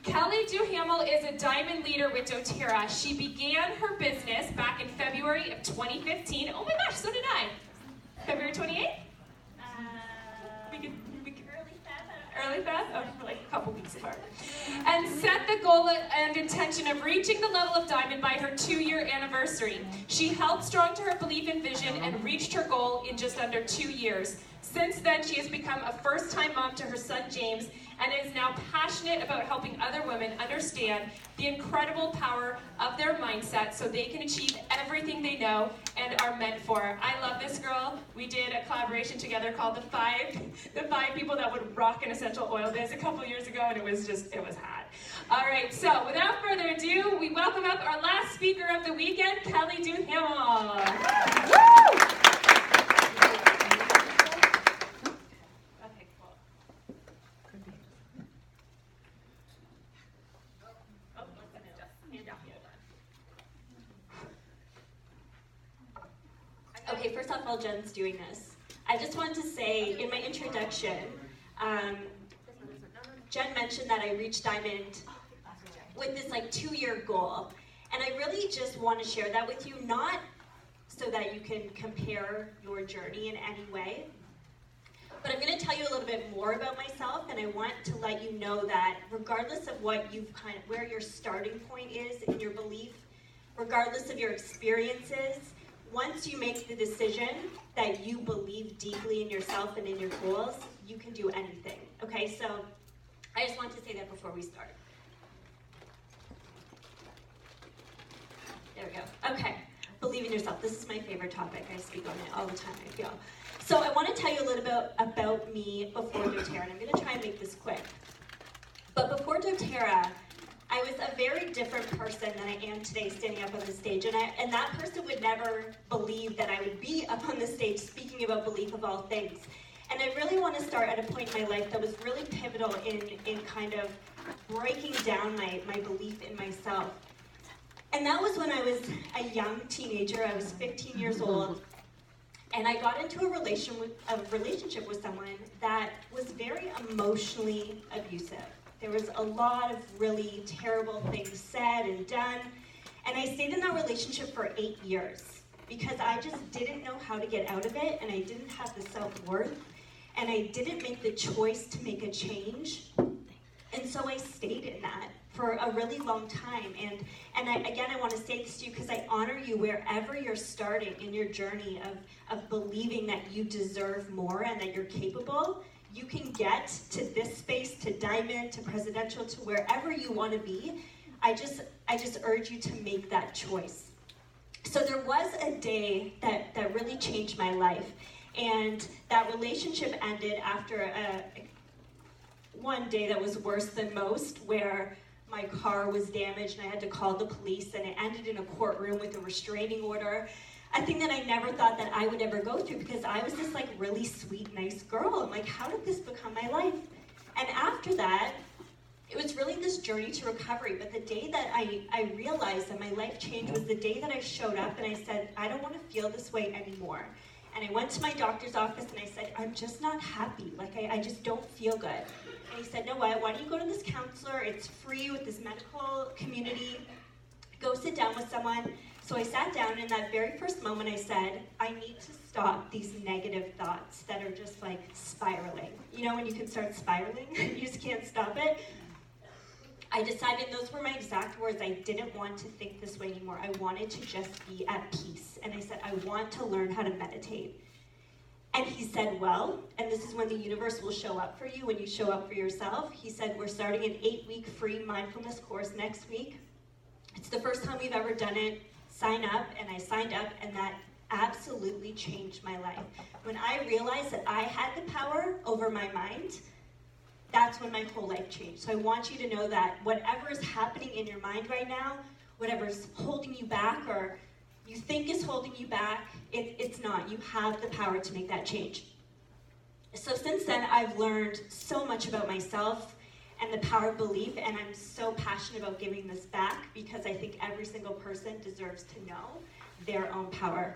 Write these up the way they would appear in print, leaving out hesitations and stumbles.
Kelly Duhamel is a diamond leader with doTERRA. She began her business back in February of 2015. Oh my gosh, so did I. February 28th? Early Feb? Oh, for like a couple weeks apart. And set the goal and intention of reaching the level of diamond by her 2-year anniversary. She held strong to her belief and vision and reached her goal in just under 2 years. Since then, she has become a first-time mom to her son James and is now passionate about helping other women understand the incredible power of their mindset so they can achieve everything they know and are meant for. I love this girl. We did a collaboration together called the five people that would rock an essential oil biz a couple years ago, and it was hot. All right, so without further ado, we welcome up our last speaker of the weekend, Kelly Duhamel. Okay, first off, while Jen's doing this, I just wanted to say in my introduction, Jen mentioned that I reached diamond with this 2-year goal. And I really just want to share that with you, not so that you can compare your journey in any way, but I'm going to tell you a little bit more about myself, and I want to let you know that regardless of what where your starting point is in your belief, regardless of your experiences, once you make the decision that you believe deeply in yourself and in your goals, you can do anything. Okay, so I just want to say that before we start. There we go. Okay, believe in yourself. This is my favorite topic. I speak on it all the time, I feel. So I want to tell you a little bit about me before doTERRA, and I'm going to try and make this quick. But before doTERRA, I was a very different person than I am today standing up on the stage. And that person would never believe that I would be up on the stage speaking about belief of all things. And I really want to start at a point in my life that was really pivotal in kind of breaking down my belief in myself. And that was when I was a young teenager. I was 15 years old. And I got into a relationship with someone that was very emotionally abusive. There was a lot of really terrible things said and done. And I stayed in that relationship for 8 years because I just didn't know how to get out of it, and I didn't have the self-worth, and I didn't make the choice to make a change. And so I stayed in that for a really long time. And I want to say this to you because I honor you wherever you're starting in your journey of believing that you deserve more and that you're capable. You can get to this space, to diamond, to presidential, to wherever you want to be. I just urge you to make that choice. So there was a day that really changed my life, and that relationship ended after one day that was worse than most, where my car was damaged and I had to call the police, and it ended in a courtroom with a restraining order. A thing that I never thought that I would ever go through because I was this really sweet, nice girl. I'm like, how did this become my life? And after that, it was really this journey to recovery. But the day that I realized that my life changed was the day that I showed up and I said, I don't want to feel this way anymore. And I went to my doctor's office and I said, I'm just not happy. I just don't feel good. And he said, no, why don't you go to this counselor? It's free with this medical community. Go sit down with someone. So I sat down, and in that very first moment I said, I need to stop these negative thoughts that are just spiraling. You know when you can start spiraling? You just can't stop it? I decided, those were my exact words, I didn't want to think this way anymore. I wanted to just be at peace. And I said, I want to learn how to meditate. And he said, well, and this is when the universe will show up for you, when you show up for yourself. He said, we're starting an 8-week free mindfulness course next week. It's the first time we've ever done it. Sign up. And I signed up, and that absolutely changed my life. When I realized that I had the power over my mind, that's when my whole life changed. So I want you to know that whatever is happening in your mind right now, whatever's holding you back or you think is holding you back, it's not. You have the power to make that change. So since then, I've learned so much about myself and the power of belief, and I'm so passionate about giving this back because I think every single person deserves to know their own power.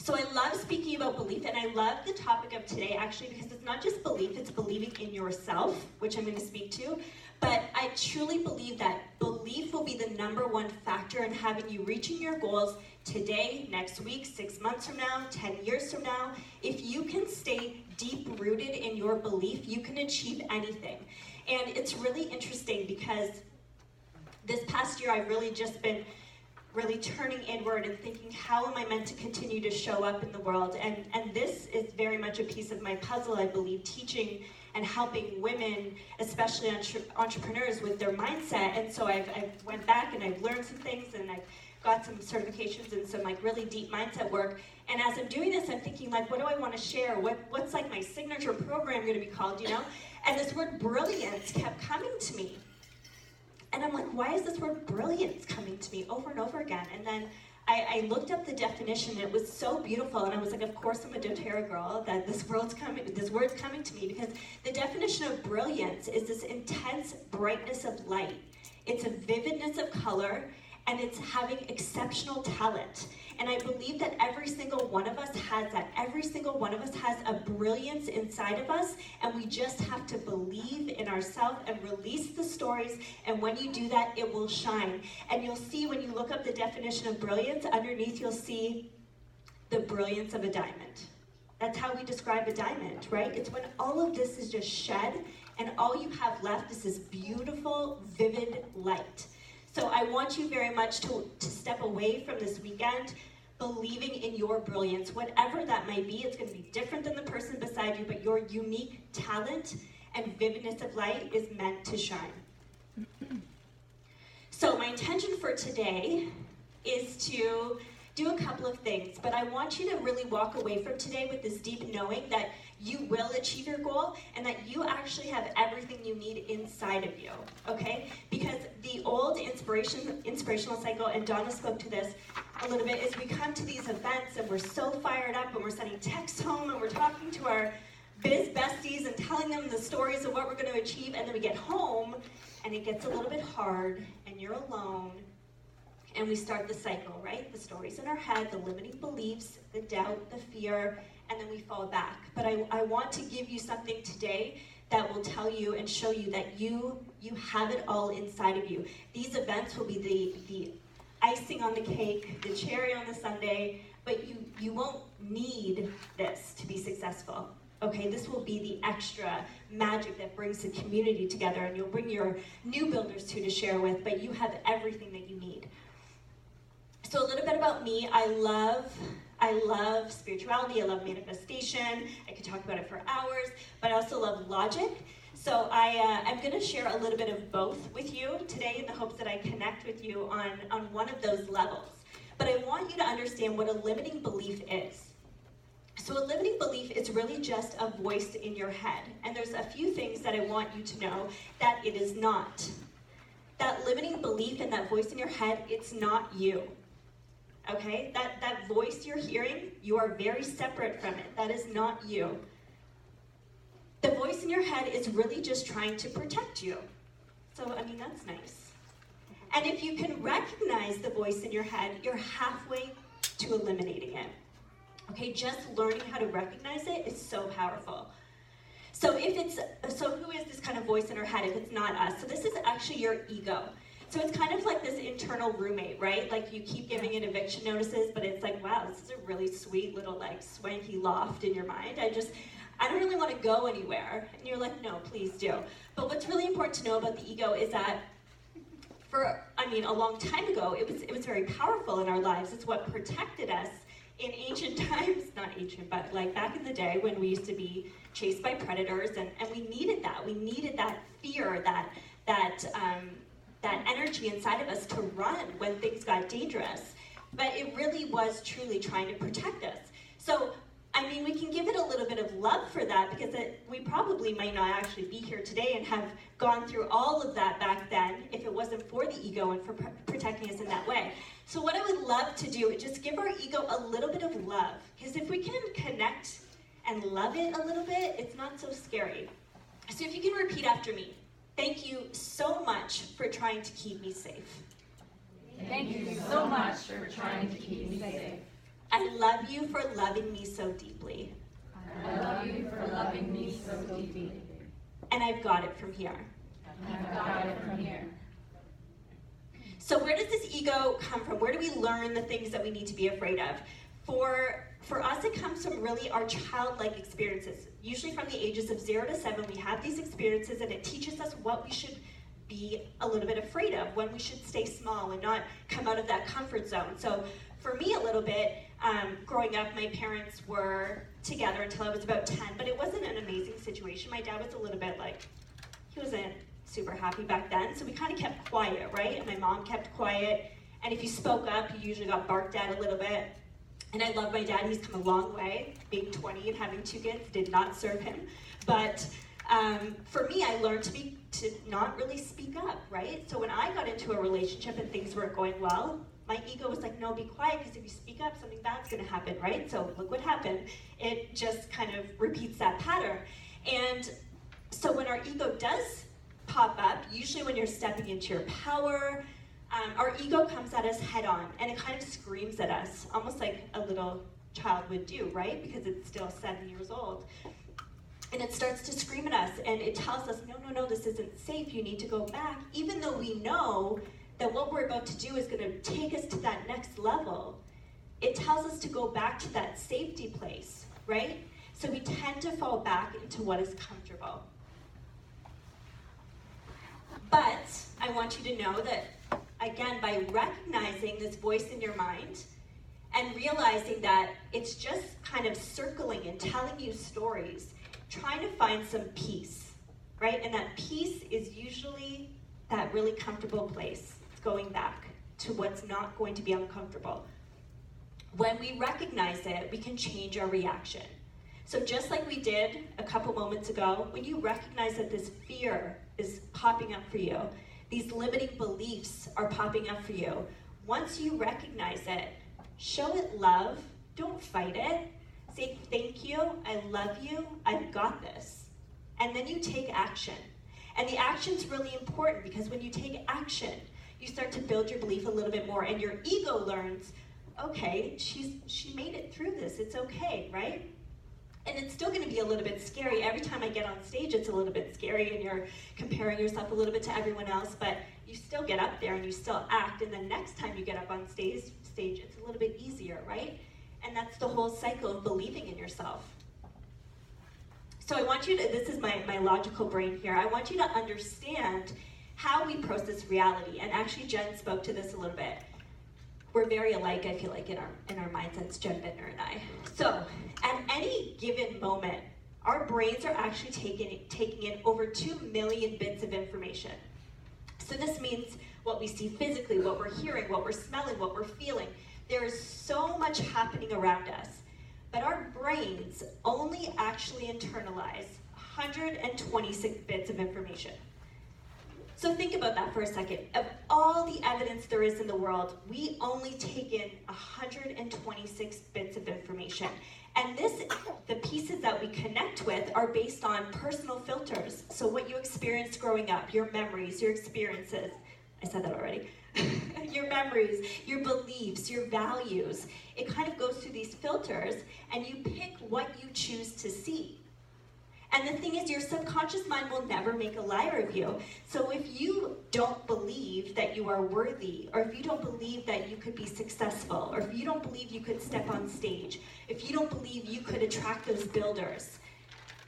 So I love speaking about belief, and I love the topic of today actually because it's not just belief, it's believing in yourself, which I'm going to speak to. But I truly believe that belief will be the number one factor in having you reaching your goals today, next week, 6 months from now, 10 years from now. If you can stay deep-rooted in your belief, you can achieve anything. And it's really interesting because this past year I've really just been really turning inward and thinking, how am I meant to continue to show up in the world? And this is very much a piece of my puzzle, I believe, teaching and helping women, especially entrepreneurs, with their mindset. And so I've went back and I've learned some things, and I've got some certifications and some like really deep mindset work. And as I'm doing this, I'm thinking like, what do I want to share? What's like my signature program going to be called, you know? And this word brilliance kept coming to me. And I'm like, why is this word brilliance coming to me over and over again? And then I looked up the definition, and it was so beautiful, and I was like, of course I'm a doTERRA girl, that this word's coming to me, because the definition of brilliance is this intense brightness of light. It's a vividness of color, and it's having exceptional talent. And I believe that every single one of us has that. Every single one of us has a brilliance inside of us, and we just have to believe in ourselves and release the stories, and when you do that, it will shine. And you'll see when you look up the definition of brilliance, underneath you'll see the brilliance of a diamond. That's how we describe a diamond, right? It's when all of this is just shed, and all you have left is this beautiful, vivid light. So I want you very much to step away from this weekend believing in your brilliance. Whatever that might be, it's going to be different than the person beside you, but your unique talent and vividness of light is meant to shine. So my intention for today is to do a couple of things, but I want you to really walk away from today with this deep knowing that you will achieve your goal and that you actually have everything you need inside of you, okay? Because the old inspirational cycle, and Donna spoke to this a little bit, is we come to these events and we're so fired up and we're sending texts home and we're talking to our biz besties and telling them the stories of what we're going to achieve, and then we get home and it gets a little bit hard and you're alone. And we start the cycle, right? The stories in our head, the limiting beliefs, the doubt, the fear, and then we fall back. But I want to give you something today that will tell you and show you that you have it all inside of you. These events will be the icing on the cake, the cherry on the sundae, but you won't need this to be successful. Okay, this will be the extra magic that brings the community together, and you'll bring your new builders to share with, but you have everything that you need. So a little bit about me. I love spirituality, I love manifestation, I could talk about it for hours, but I also love logic. So I'm going to share a little bit of both with you today in the hopes that I connect with you on one of those levels. But I want you to understand what a limiting belief is. So a limiting belief is really just a voice in your head. And there's a few things that I want you to know that it is not. That limiting belief and that voice in your head, it's not you. Okay, that voice you're hearing, you are very separate from it. That is not you. The voice in your head is really just trying to protect you. So, I mean, that's nice. And if you can recognize the voice in your head, you're halfway to eliminating it. Okay, just learning how to recognize it is so powerful. So who is this kind of voice in our head if it's not us? So this is actually your ego. So it's kind of like this internal roommate, right? Like you keep giving it eviction notices, but it's like, wow, this is a really sweet little like swanky loft in your mind. I don't really want to go anywhere. And you're like, no, please do. But what's really important to know about the ego is that a long time ago, it was very powerful in our lives. It's what protected us in ancient times, not ancient, but like back in the day when we used to be chased by predators, and we needed that. We needed that fear, that energy inside of us to run when things got dangerous. But it really was truly trying to protect us. So, I mean, we can give it a little bit of love for that because we probably might not actually be here today and have gone through all of that back then if it wasn't for the ego and for protecting us in that way. So what I would love to do is just give our ego a little bit of love, because if we can connect and love it a little bit, it's not so scary. So if you can repeat after me. Thank you so much for trying to keep me safe. Thank you so much for trying to keep me safe. I love you for loving me so deeply. I love you for loving me so deeply. And I've got it from here. I've got it from here. So where does this ego come from? Where do we learn the things that we need to be afraid of? For us, it comes from really our childlike experiences. Usually from the ages of 0 to 7, we have these experiences, and it teaches us what we should be a little bit afraid of, when we should stay small and not come out of that comfort zone. So for me, a little bit, growing up, my parents were together until I was about 10, but it wasn't an amazing situation. My dad was a little bit like, he wasn't super happy back then, so we kind of kept quiet, right? And my mom kept quiet, and if you spoke up, you usually got barked at a little bit. And I love my dad. He's come a long way. Being 20 and having 2 kids did not serve him. But for me, I learned to not really speak up, right? So when I got into a relationship and things weren't going well, my ego was like, no, be quiet, because if you speak up, something bad's going to happen, right? So look what happened. It just kind of repeats that pattern. And so when our ego does pop up, usually when you're stepping into your power, our ego comes at us head on, and it kind of screams at us, almost like a little child would do, right? Because it's still 7 years old. And it starts to scream at us, and it tells us, no, this isn't safe, you need to go back, even though we know that what we're about to do is going to take us to that next level. It tells us to go back to that safety place, right? So we tend to fall back into what is comfortable. But I want you to know that, again, by recognizing this voice in your mind and realizing that it's just kind of circling and telling you stories, trying to find some peace, right? And that peace is usually that really comfortable place. It's going back to what's not going to be uncomfortable. When we recognize it, we can change our reaction. So just like we did a couple moments ago, when you recognize that this fear is popping up for you, these limiting beliefs are popping up for you, once you recognize it, show it love, don't fight it. Say, thank you, I love you, I've got this. And then you take action. And the action's really important, because when you take action, you start to build your belief a little bit more, and your ego learns, okay, she made it through this, it's okay, right? And it's still gonna be a little bit scary. Every time I get on stage, it's a little bit scary, and you're comparing yourself a little bit to everyone else, but you still get up there and you still act, and the next time you get up on stage, it's a little bit easier, right? And that's the whole cycle of believing in yourself. So I want you to, this is my logical brain here, I want you to understand how we process reality. And actually Jen spoke to this a little bit. We're very alike, I feel like, in our mindsets, Jen Bittner and I. So at any given moment, our brains are actually taking in over 2 million bits of information. So this means what we see physically, what we're hearing, what we're smelling, what we're feeling. There is so much happening around us, but our brains only actually internalize 126 bits of information. So think about that for a second. Of all the evidence there is in the world, we only take in 126 bits of information. And the pieces that we connect with are based on personal filters. So what you experienced growing up, your memories, your experiences. I said that already. Your memories, your beliefs, your values. It kind of goes through these filters, and you pick what you choose to see. And the thing is, your subconscious mind will never make a liar of you. So if you don't believe that you are worthy, or if you don't believe that you could be successful, or if you don't believe you could step on stage, if you don't believe you could attract those builders,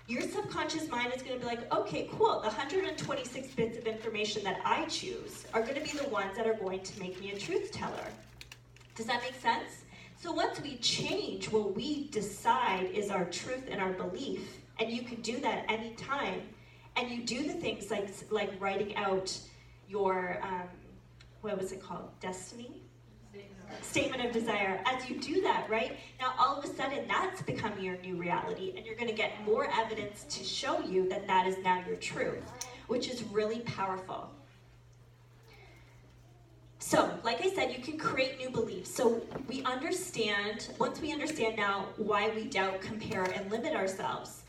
your subconscious mind is going to be like, okay, cool, the 126 bits of information that I choose are going to be the ones that are going to make me a truth teller. Does that make sense? So once we change what we decide is our truth and our belief, and you can do that any time, and you do the things like writing out your, what was it called, destiny? Statement of desire. As you do that, right, now all of a sudden that's becoming your new reality, and you're going to get more evidence to show you that that is now your truth, which is really powerful. So, like I said, you can create new beliefs. So we understand, once we understand now why we doubt, compare, and limit ourselves,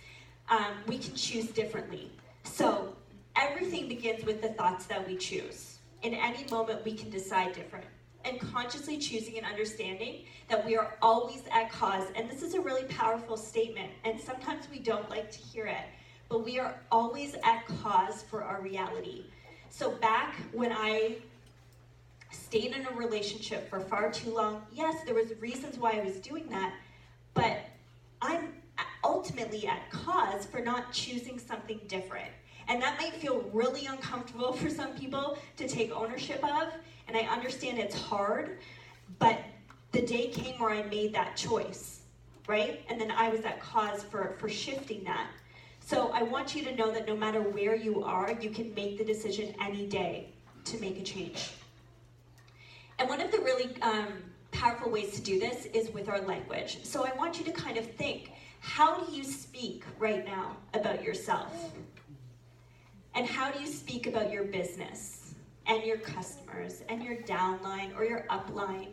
we can choose differently. So everything begins with the thoughts that we choose. In any moment, we can decide different. and consciously choosing and understanding that we are always at cause. And this is a really powerful statement, and sometimes we don't like to hear it, but we are always at cause for our reality. So back when I stayed in a relationship for far too long, yes, there was reasons why I was doing that, but I'm ultimately at cause for not choosing something different. And that might feel really uncomfortable for some people to take ownership of, and I understand it's hard, but the day came where I made that choice, right? And then I was at cause for shifting that. So I want you to know that no matter where you are, you can make the decision any day to make a change. And one of the really powerful ways to do this is with our language. So I want you to kind of think, how do you speak right now about yourself? And how do you speak about your business and your customers and your downline or your upline?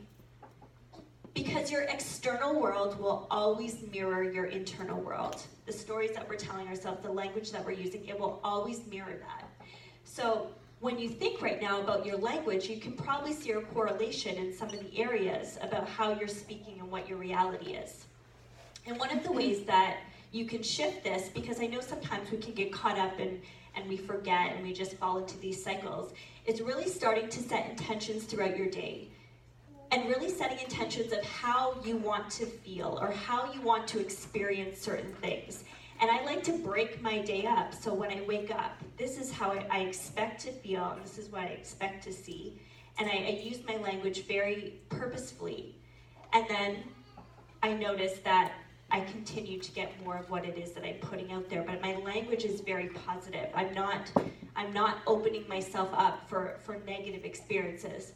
Because your external world will always mirror your internal world. The stories that we're telling ourselves, the language that we're using, it will always mirror that. So when you think right now about your language, you can probably see a correlation in some of the areas about how you're speaking and what your reality is. And one of the ways that you can shift this, because I know sometimes we can get caught up and we forget and we just fall into these cycles, is really starting to set intentions throughout your day. And really setting intentions of how you want to feel or how you want to experience certain things. And I like to break my day up. So when I wake up, this is how I expect to feel, and this is what I expect to see. And I use my language very purposefully. And then I notice that I continue to get more of what it is that I'm putting out there. But my language is very positive. I'm not opening myself up for negative experiences.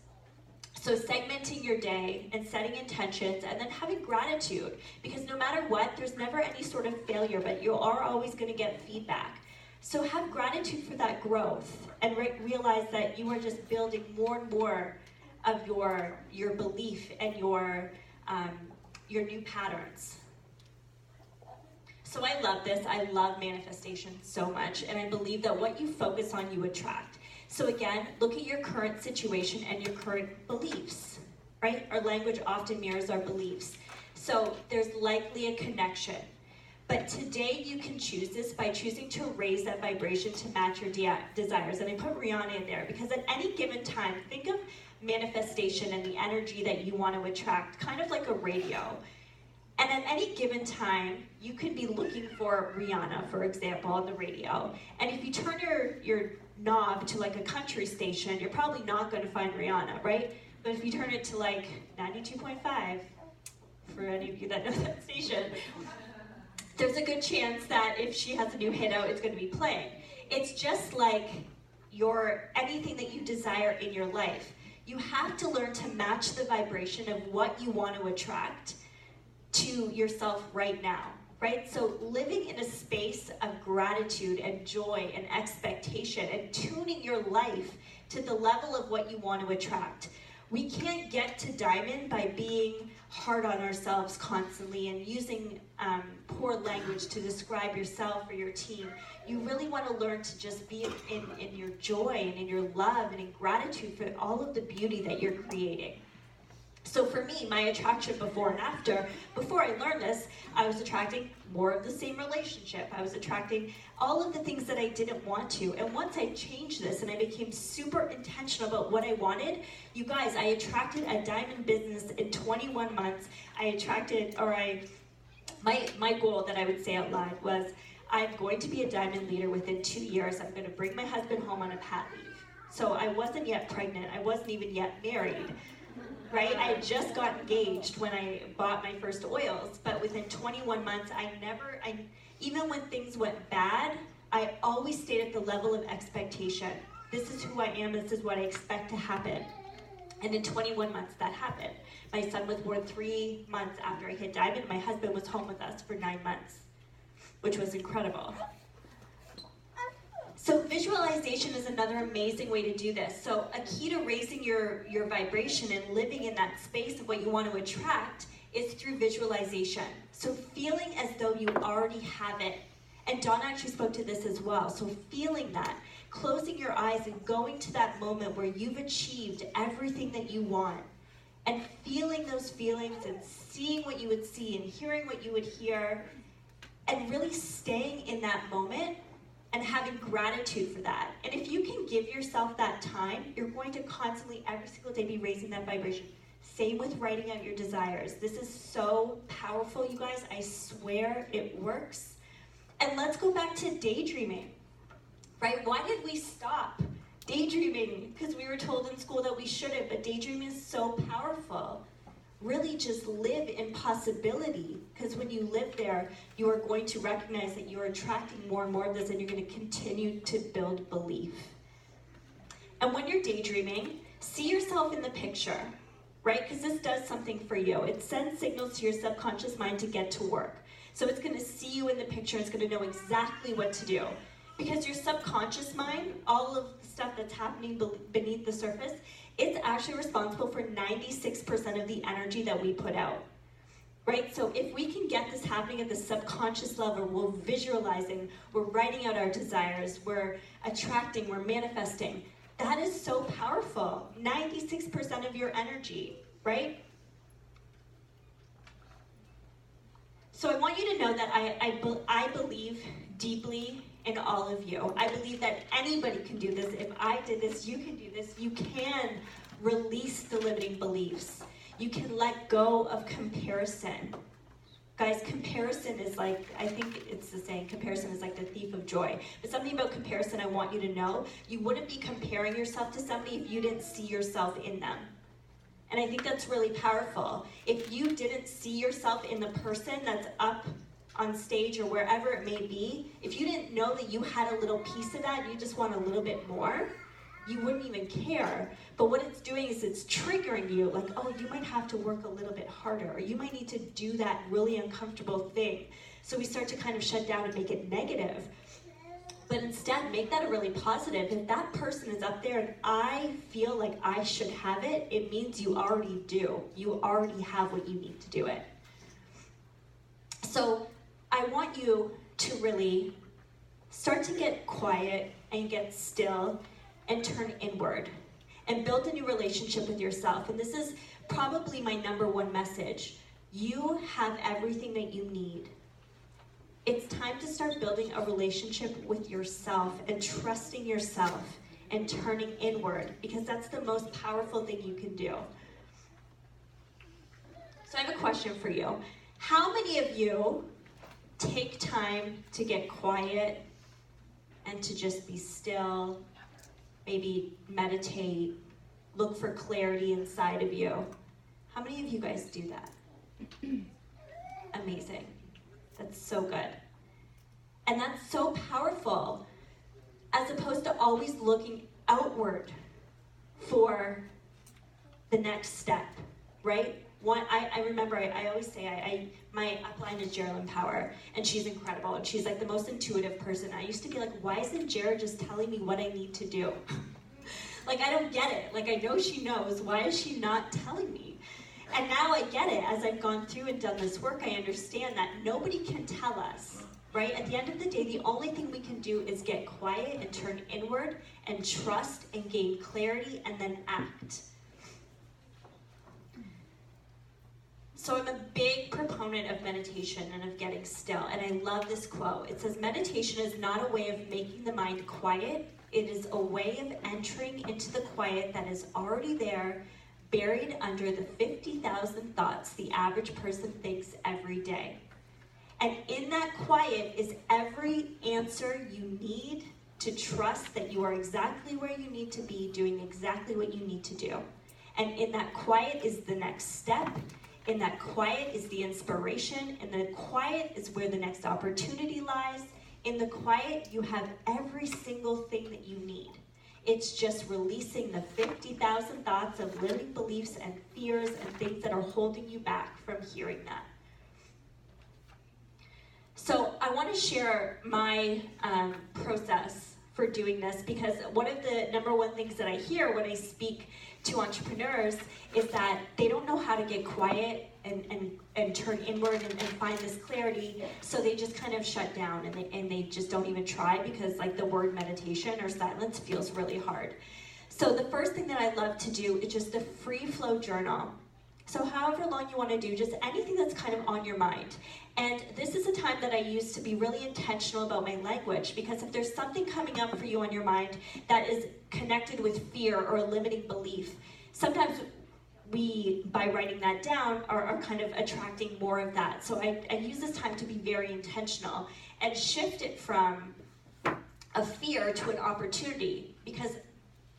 So segmenting your day and setting intentions and then having gratitude, because no matter what, there's never any sort of failure, but you are always going to get feedback. So have gratitude for that growth and realize that you are just building more and more of your belief and your new patterns. So I love this. I love manifestation so much, and I believe that what you focus on, you attract. So again, look at your current situation and your current beliefs, right? Our language often mirrors our beliefs. So there's likely a connection. But today you can choose this by choosing to raise that vibration to match your desires. And I put Rihanna in there because at any given time, think of manifestation and the energy that you want to attract, kind of like a radio. And at any given time, you could be looking for Rihanna, for example, on the radio. And if you turn your knob to like a country station, you're probably not going to find Rihanna, right? But if you turn it to like 92.5, for any of you that know that station, there's a good chance that if she has a new hit out, it's going to be playing. It's just like anything that you desire in your life. You have to learn to match the vibration of what you want to attract to yourself right now, right? So living in a space of gratitude and joy and expectation and tuning your life to the level of what you want to attract. We can't get to diamond by being hard on ourselves constantly and using poor language to describe yourself or your team. You really want to learn to just be in your joy and in your love and in gratitude for all of the beauty that you're creating. So for me, my attraction before and after, before I learned this, I was attracting more of the same relationship. I was attracting all of the things that I didn't want to. And once I changed this and I became super intentional about what I wanted, you guys, I attracted a diamond business in 21 months. My goal that I would say out loud was, I'm going to be a diamond leader within 2 years. I'm going to bring my husband home on a pat leave. So I wasn't yet pregnant. I wasn't even yet married. Right? I had just got engaged when I bought my first oils, but within 21 months, even when things went bad, I always stayed at the level of expectation. This is who I am, this is what I expect to happen. And in 21 months, that happened. My son was born 3 months after I hit diamond. My husband was home with us for 9 months, which was incredible. So visualization is another amazing way to do this. So a key to raising your vibration and living in that space of what you want to attract is through visualization. So feeling as though you already have it. And Dawn actually spoke to this as well. So feeling that, closing your eyes and going to that moment where you've achieved everything that you want. and feeling those feelings and seeing what you would see and hearing what you would hear and really staying in that moment and having gratitude for that. And if you can give yourself that time, you're going to constantly, every single day, be raising that vibration. Same with writing out your desires. This is so powerful, you guys. I swear it works. And let's go back to daydreaming, right? Why did we stop daydreaming? Because we were told in school that we shouldn't, but daydreaming is so powerful. Really just live in possibility, because when you live there, you are going to recognize that you are attracting more and more of this, and you're going to continue to build belief. And when you're daydreaming, see yourself in the picture, right? Because this does something for you. It sends signals to your subconscious mind to get to work. So it's going to see you in the picture. It's going to know exactly what to do. Because your subconscious mind, all of the stuff that's happening beneath the surface, it's actually responsible for 96% of the energy that we put out, right? So if we can get this happening at the subconscious level, we're visualizing, we're writing out our desires, we're attracting, we're manifesting. That is so powerful. 96% of your energy, right? So I want you to know that I believe deeply in all of you. I believe that anybody can do this. If I did this, you can do this. You can release the limiting beliefs. You can let go of comparison. Guys, comparison is like, I think it's the saying, comparison is like the thief of joy. But something about comparison I want you to know, you wouldn't be comparing yourself to somebody if you didn't see yourself in them. And I think that's really powerful. If you didn't see yourself in the person that's up on stage or wherever it may be, if you didn't know that you had a little piece of that, you just want a little bit more, you wouldn't even care. But what it's doing is it's triggering you, like, oh, you might have to work a little bit harder, or you might need to do that really uncomfortable thing. So we start to kind of shut down and make it negative. But instead, make that a really positive. If that person is up there and I feel like I should have it, it means you already do. You already have what you need to do it. So I want you to really start to get quiet and get still and turn inward and build a new relationship with yourself. And this is probably my number one message. You have everything that you need. It's time to start building a relationship with yourself and trusting yourself and turning inward, because that's the most powerful thing you can do. So I have a question for you. How many of you take time to get quiet and to just be still, maybe meditate, look for clarity inside of you? How many of you guys do that? Amazing. That's so good. And that's so powerful, as opposed to always looking outward for the next step, right? I remember, I always say, my upline is Geraldine Power, and she's incredible, and she's like the most intuitive person. I used to be like, why isn't Jared just telling me what I need to do? Like, I don't get it. Like, I know she knows. Why is she not telling me? And now I get it. As I've gone through and done this work, I understand that nobody can tell us, right? At the end of the day, the only thing we can do is get quiet and turn inward and trust and gain clarity and then act. So I'm a big proponent of meditation and of getting still, and I love this quote. It says, meditation is not a way of making the mind quiet. It is a way of entering into the quiet that is already there, buried under the 50,000 thoughts the average person thinks every day. And in that quiet is every answer you need to trust that you are exactly where you need to be, doing exactly what you need to do. And in that quiet is the next step. In that quiet is the inspiration. In the quiet is where the next opportunity lies. In the quiet, you have every single thing that you need. It's just releasing the 50,000 thoughts of limiting beliefs and fears and things that are holding you back from hearing that. So I want to share my process for doing this, because one of the number one things that I hear when I speak to entrepreneurs is that they don't know how to get quiet and turn inward and find this clarity, so they just kind of shut down and they just don't even try, because like the word meditation or silence feels really hard. So the first thing that I love to do is just a free flow journal. So however long you want to do, just anything that's kind of on your mind. And this is a time that I use to be really intentional about my language, because if there's something coming up for you on your mind that is connected with fear or a limiting belief, sometimes we, by writing that down, are kind of attracting more of that. So I use this time to be very intentional and shift it from a fear to an opportunity, because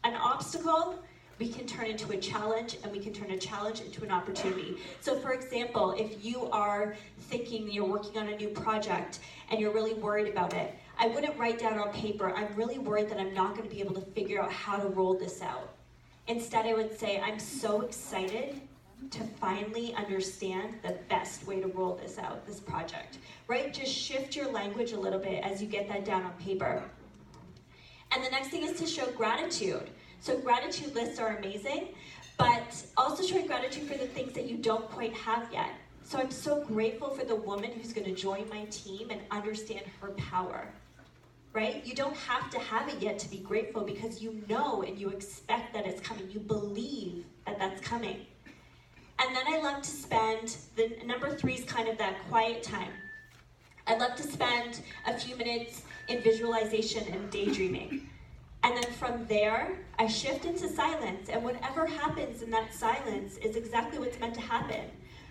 an obstacle we can turn into a challenge, and we can turn a challenge into an opportunity. So for example, if you are thinking you're working on a new project and you're really worried about it, I wouldn't write down on paper, I'm really worried that I'm not going to be able to figure out how to roll this out. Instead, I would say, I'm so excited to finally understand the best way to roll this out, this project, right? Just shift your language a little bit as you get that down on paper. And the next thing is to show gratitude. So gratitude lists are amazing, but also showing gratitude for the things that you don't quite have yet. So I'm so grateful for the woman who's going to join my team and understand her power, right? You don't have to have it yet to be grateful, because you know and you expect that it's coming. You believe that that's coming. And then I love to spend, the number 3 is kind of that quiet time. I love to spend a few minutes in visualization and daydreaming. And then from there, I shift into silence, and whatever happens in that silence is exactly what's meant to happen,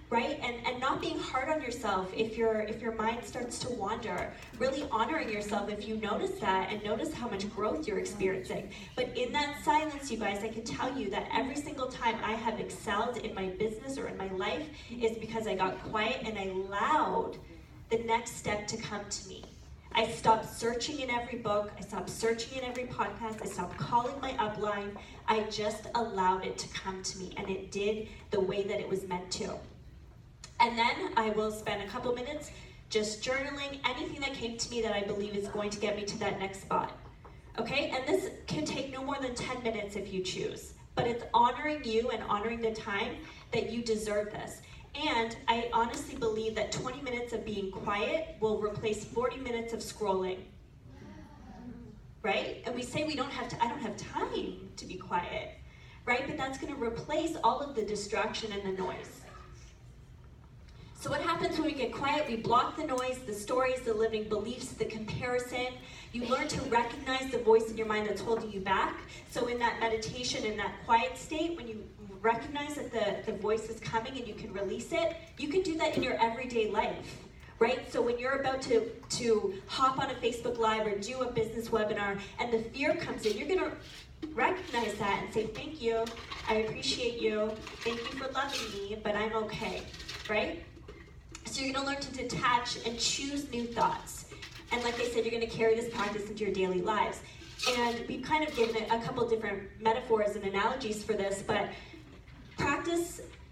right? And not being hard on yourself if your mind starts to wander, really honoring yourself if you notice that, and notice how much growth you're experiencing. But in that silence, you guys, I can tell you that every single time I have excelled in my business or in my life is because I got quiet and I allowed the next step to come to me. I stopped searching in every book, I stopped searching in every podcast, I stopped calling my upline, I just allowed it to come to me, and it did the way that it was meant to. And then I will spend a couple minutes just journaling anything that came to me that I believe is going to get me to that next spot. Okay, and this can take no more than 10 minutes if you choose, but it's honoring you and honoring the time that you deserve this. And I honestly believe that 20 minutes of being quiet will replace 40 minutes of scrolling. Right? And we say I don't have time to be quiet. Right? But that's going to replace all of the distraction and the noise. So what happens when we get quiet? We block the noise, the stories, the limiting beliefs, the comparison. You learn to recognize the voice in your mind that's holding you back. So in that meditation, in that quiet state, when you recognize that the voice is coming and you can release it, you can do that in your everyday life, right? So when you're about to hop on a Facebook Live or do a business webinar and the fear comes in, you're going to recognize that and say, thank you, I appreciate you, thank you for loving me, but I'm okay, right? So you're going to learn to detach and choose new thoughts. And like I said, you're going to carry this practice into your daily lives. And we've kind of given it a couple different metaphors and analogies for this, but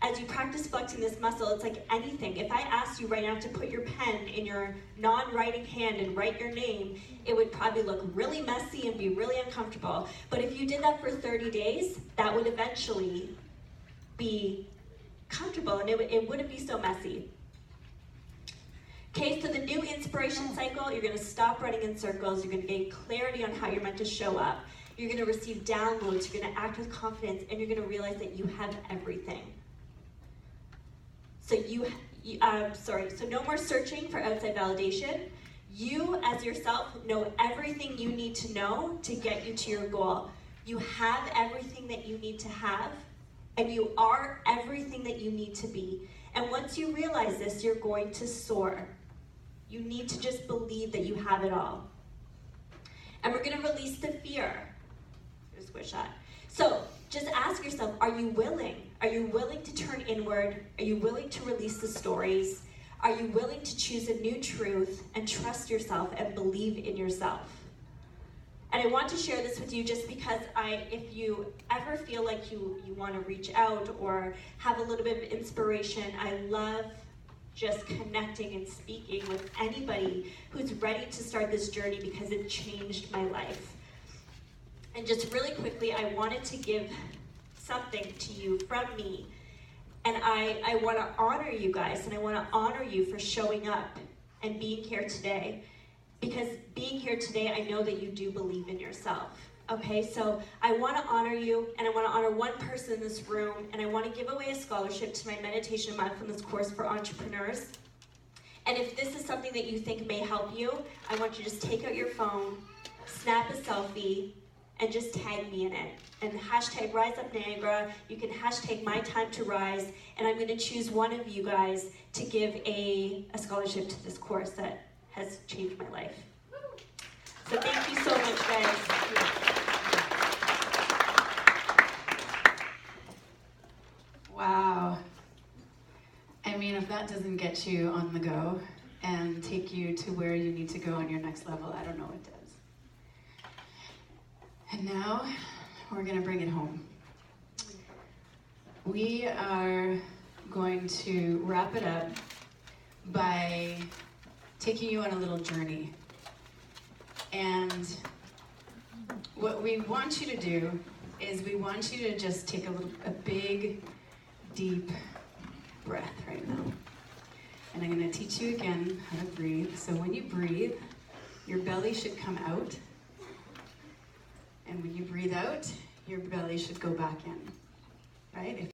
as you practice flexing this muscle, it's like anything. If I asked you right now to put your pen in your non-writing hand and write your name, it would probably look really messy and be really uncomfortable. But if you did that for 30 days, that would eventually be comfortable, and it wouldn't be so messy. Okay, so the new inspiration cycle, you're going to stop running in circles, you're going to gain clarity on how you're meant to show up, you're going to receive downloads, you're going to act with confidence, and you're going to realize that you have everything. So so no more searching for outside validation. You, as yourself, know everything you need to know to get you to your goal. You have everything that you need to have, and you are everything that you need to be. And once you realize this, you're going to soar. You need to just believe that you have it all. And we're going to release the fear. Just wish that. So just ask yourself, are you willing? Are you willing to turn inward? Are you willing to release the stories? Are you willing to choose a new truth and trust yourself and believe in yourself? And I want to share this with you just because if you ever feel like you want to reach out or have a little bit of inspiration, I love just connecting and speaking with anybody who's ready to start this journey because it changed my life. And just really quickly, I wanted to give something to you from me. And I want to honor you guys, and I want to honor you for showing up and being here today. Because being here today, I know that you do believe in yourself. Okay, so I want to honor you, and I want to honor one person in this room, and I want to give away a scholarship to my meditation and mindfulness course for entrepreneurs. And if this is something that you think may help you, I want you to just take out your phone, snap a selfie, and just tag me in it. And hashtag Rise Up Niagara. You can hashtag My Time to Rise, and I'm going to choose one of you guys to give a scholarship to this course that has changed my life. So thank you so much, guys. Wow. I mean, if that doesn't get you on the go and take you to where you need to go on your next level, I don't know what does. And now, we're going to bring it home. We are going to wrap it up by taking you on a little journey. And what we want you to do is we want you to just take a big, deep breath right now. And I'm going to teach you again how to breathe. So when you breathe, your belly should come out. And when you breathe out, your belly should go back in, right?